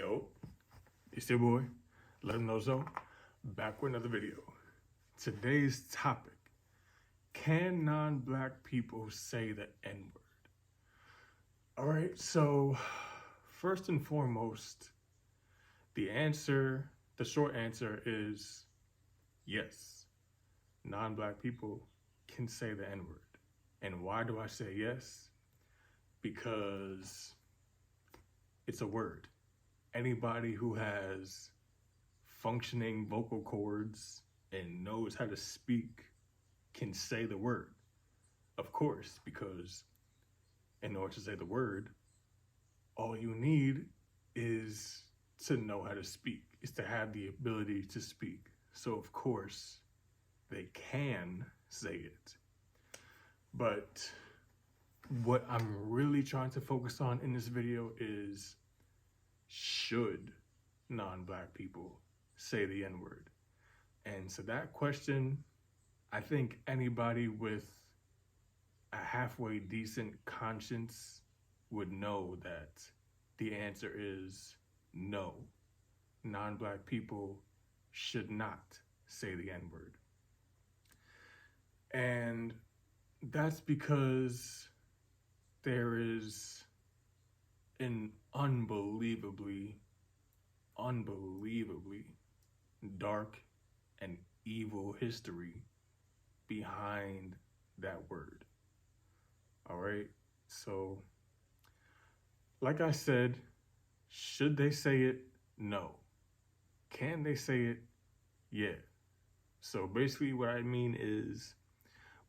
Yo, it's your boy, Let Him Know So, back with another video. Today's topic, can non-black people say the N-word? All right, so first and foremost, the short answer is yes. Non-black people can say the N-word. And why do I say yes? Because it's a word. Anybody who has functioning vocal cords and knows how to speak can say the word. Of course, because in order to say the word, all you need is to know how to speak, is to have the ability to speak. So of course, they can say it. But what I'm really trying to focus on in this video is, should non-black people say the N-word? And to that question, I think anybody with a halfway decent conscience would know that the answer is no. Non-black people should not say the N-word. And that's because there is an unbelievably dark and evil history behind that word. All right, so like I said, should they say it? No. Can they say it? Yeah. So basically what I mean is,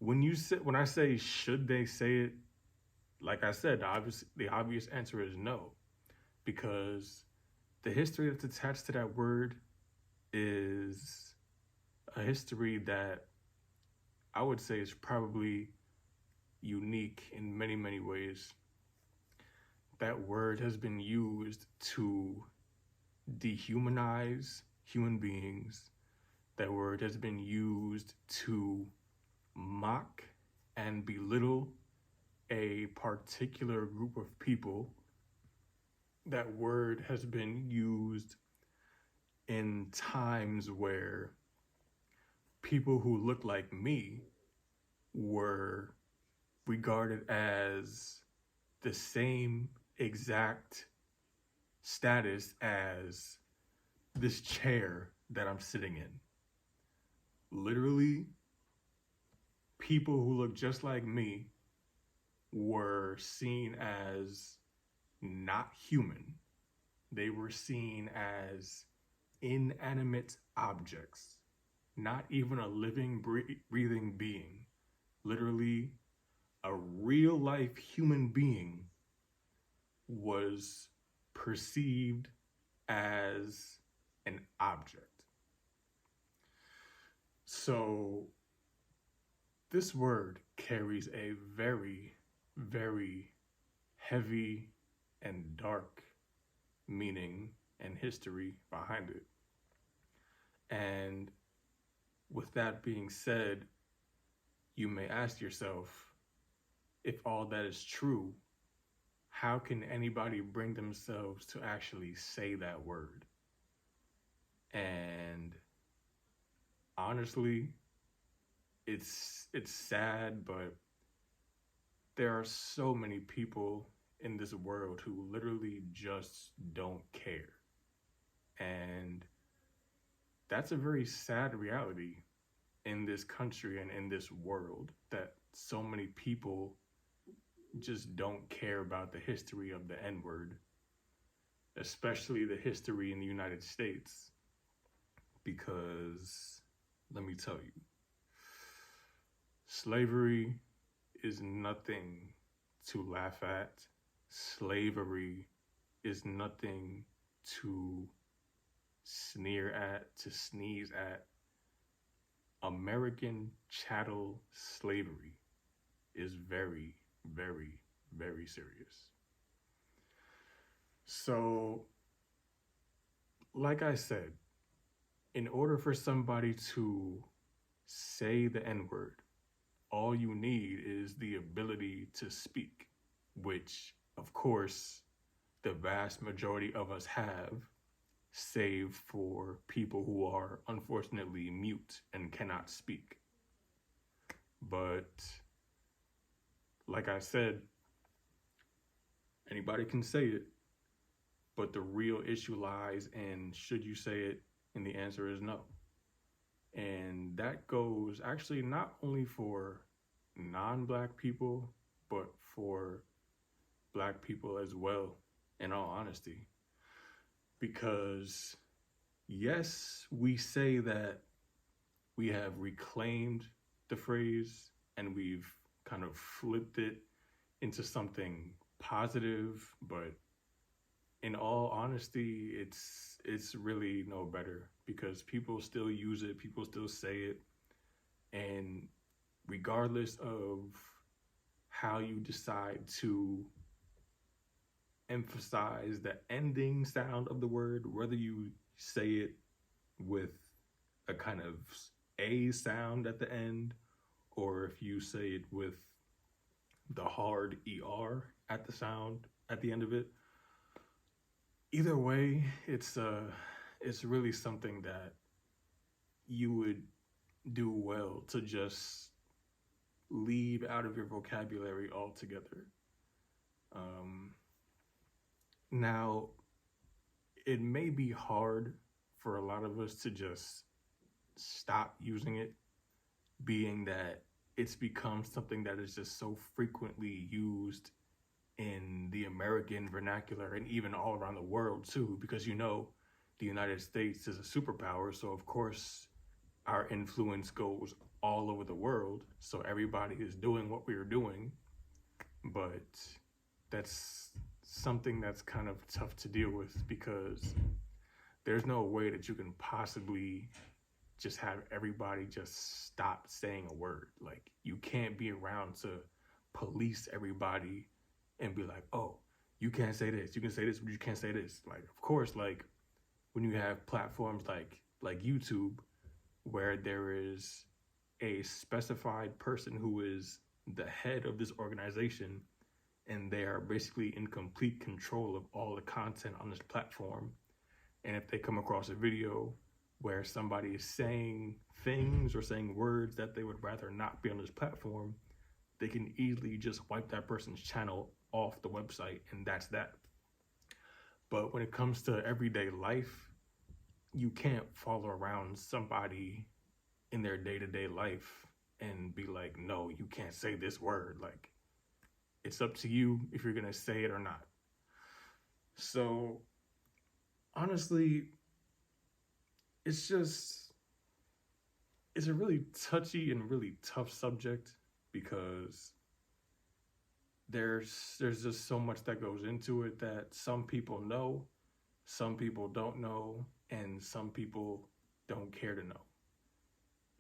when I say should they say it, like I said, the obvious answer is no, because the history that's attached to that word is a history that I would say is probably unique in many, many ways. That word has been used to dehumanize human beings. That word has been used to mock and belittle a particular group of people. That word has been used in times where people who look like me were regarded as the same exact status as this chair that I'm sitting in. Literally, people who look just like me were seen as not human. They were seen as inanimate objects, not even a living, breathing being. Literally, a real life human being was perceived as an object. So this word carries a very, very heavy and dark meaning and history behind it. And with that being said, you may ask yourself, if all that is true, how can anybody bring themselves to actually say that word? And honestly, it's sad, but there are so many people in this world who literally just don't care. And that's a very sad reality in this country and in this world, that so many people just don't care about the history of the N-word, especially the history in the United States. Because let me tell you, slavery is nothing to laugh at. Slavery is nothing to sneer at, to sneeze at. American chattel slavery is very, very, very serious. So, like I said, in order for somebody to say the N-word, all you need is the ability to speak, which, of course, the vast majority of us have, save for people who are unfortunately mute and cannot speak. But like I said, anybody can say it, but the real issue lies in should you say it, and the answer is no. And that goes actually not only for non-Black people, but for Black people as well, in all honesty. Because yes, we say that we have reclaimed the phrase and we've kind of flipped it into something positive, but in all honesty, it's really no better, because people still use it, people still say it, and regardless of how you decide to emphasize the ending sound of the word, whether you say it with a kind of A sound at the end, or if you say it with the hard ER at the sound at the end of it, either way, it's really something that you would do well to just leave out of your vocabulary altogether. Now, it may be hard for a lot of us to just stop using it, being that it's become something that is just so frequently used in the American vernacular and even all around the world too, because the United States is a superpower, so of course our influence goes all over the world, so everybody is doing what we are doing. But that's something that's kind of tough to deal with, because there's no way that you can possibly just have everybody just stop saying a word. Like, you can't be around to police everybody and be like, oh, you can't say this, you can say this, but you can't say this. Like, of course, like when you have platforms like YouTube, where there is a specified person who is the head of this organization, and they are basically in complete control of all the content on this platform. And if they come across a video where somebody is saying things or saying words that they would rather not be on this platform, they can easily just wipe that person's channel off the website, and that's that. But when it comes to everyday life, you can't follow around somebody in their day-to-day life and be like, no, you can't say this word. Like, it's up to you if you're gonna say it or not. So honestly, it's a really touchy and really tough subject, because there's just so much that goes into it that some people know, some people don't know, and some people don't care to know.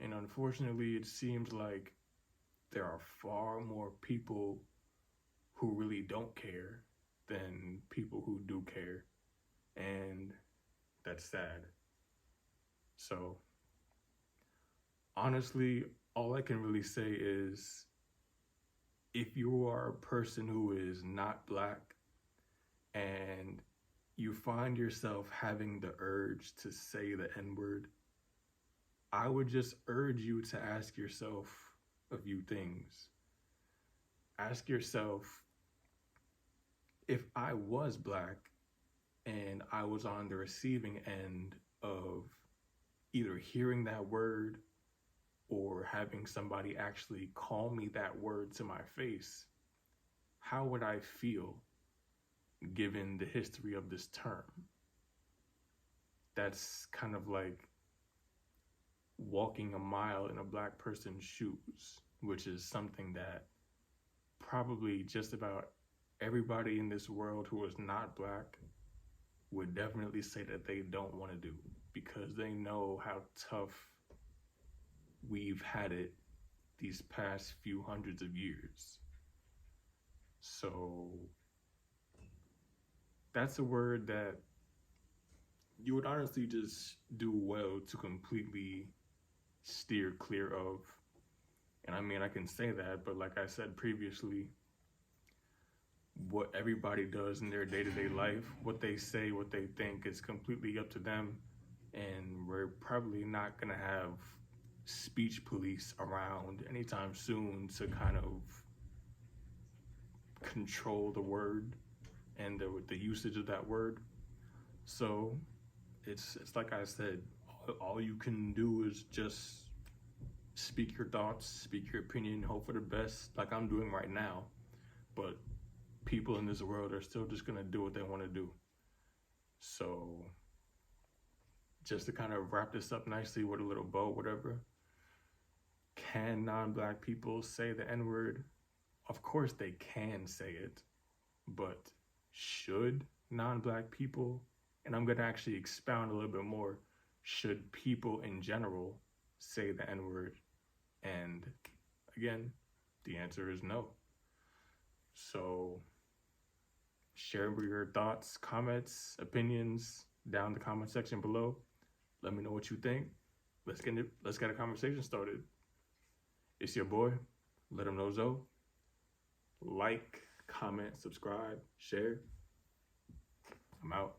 And unfortunately, it seems like there are far more people who really don't care than people who do care. And that's sad. So honestly, all I can really say is, if you are a person who is not Black and you find yourself having the urge to say the N-word, I would just urge you to ask yourself a few things. Ask yourself, if I was Black and I was on the receiving end of either hearing that word or having somebody actually call me that word to my face, how would I feel given the history of this term? That's kind of like walking a mile in a Black person's shoes, which is something that probably just about everybody in this world who is not Black would definitely say that they don't want to do, because they know how tough we've had it these past few hundreds of years. So that's a word that you would honestly just do well to completely steer clear of. And I mean, I can say that, but like I said previously, what everybody does in their day-to-day life, what they say, what they think, is completely up to them. And we're probably not going to have speech police around anytime soon to kind of control the word and the usage of that word. So it's like I said, all you can do is just speak your thoughts, speak your opinion, hope for the best, like I'm doing right now. But people in this world are still just gonna do what they want to do. So just to kind of wrap this up nicely with a little bow, whatever. Can non-black people say the N-word? Of course they can say it, but should non-black people, and I'm gonna actually expound a little bit more, should people in general say the N-word? And again, the answer is no. So share your thoughts, comments, opinions down in the comment section below. Let me know what you think. Let's get a conversation started. It's your boy, Let Him Know Zoe. Like, comment, subscribe, share. I'm out.